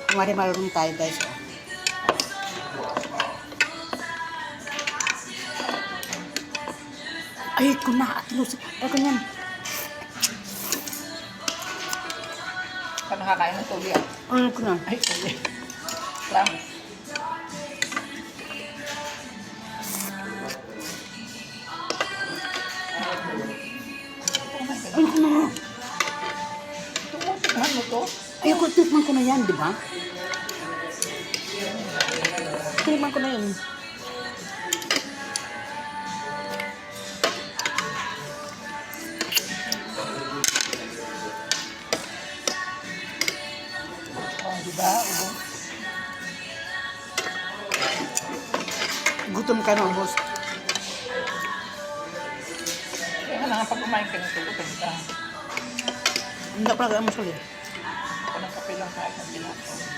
Kumari marunong tayo guys. Oh. Ay, kuna. Ay, kunyan. Ka nakakain ng tuli ah. Ay, kuna. Ay, tuli. Lang. Ay, kuna. Tikman mo to. Ay, ako, tikman ko na yan, di ba? Tikman ko na yan. Oh, diba? Ubo. Gutom ka na, boss. Kaya nga pag kumain ka ng tulo, ka. Hindi pa nag-amasal eh. Ako ng kape lang kahit ng tinapon.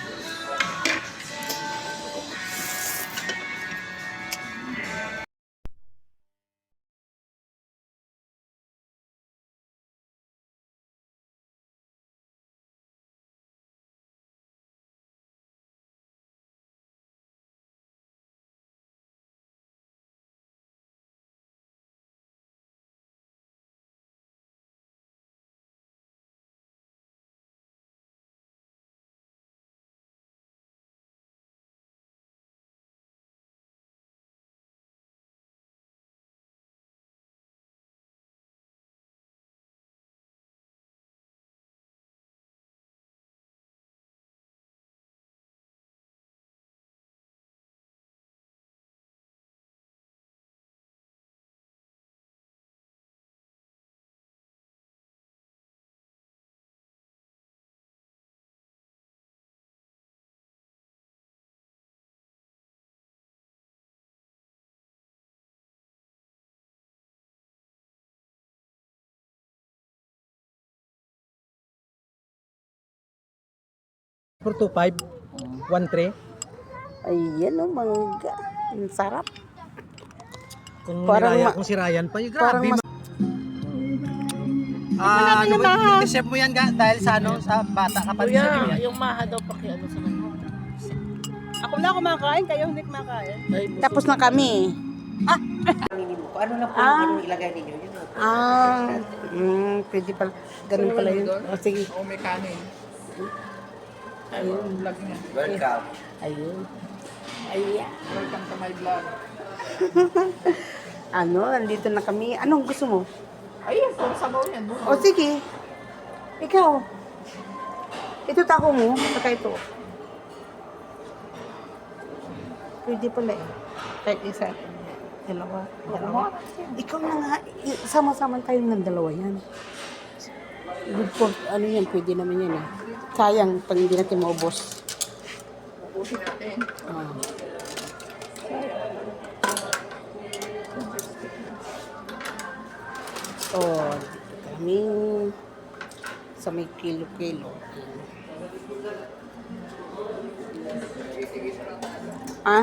For 2.5, 1.3. Ayan o, mangga. Ang sarap. Kung Parang niraya, ma- kung si Ryan pa, yung parang grabe. mas- Ano ba, i-chef mo yan dahil sa ano, sa bata ka pa rin sa Kuya, yan. yung maha daw pakiano sa kanila. Ako na kumakain, kayo hindi kumakain. Ay, busog Tapos na kami. Ano lang po yung ilagay ninyo? Yun, Pwede pala. Ganun pala yun. O, sige. O may kanin. Ayun. Vlog niya. Ayun. Ayan. Welcome to my vlog. Nandito na kami. Anong gusto mo? Ayun, kung sabaw yan. O, sige. Ikaw. Ito tako mo, saka ito. Pwede pala eh. Kahit isa. Dalawa. Ikaw na nga. Sama-sama tayo ng dalawa yan. Good for, yan, pwede naman yan eh. Sayang, pag hindi natin maubos. Ubusin natin. Ah. Oh, kami sa may kilo-kilo.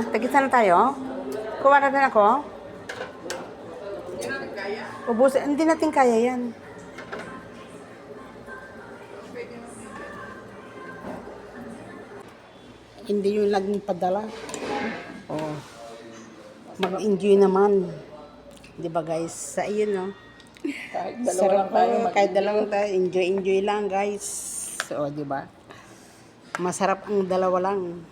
Tagisa na tayo? Kuha na din ako? Ubus, hindi natin kaya yan. Hindi yung laging padala. Oh. Mag-enjoy naman. 'Di ba guys? Sa iyo no. Kahit dalawa Sarap lang tayo. kahit dalawa tayo, enjoy lang guys. So, 'di ba? Masarap ang dalawa lang.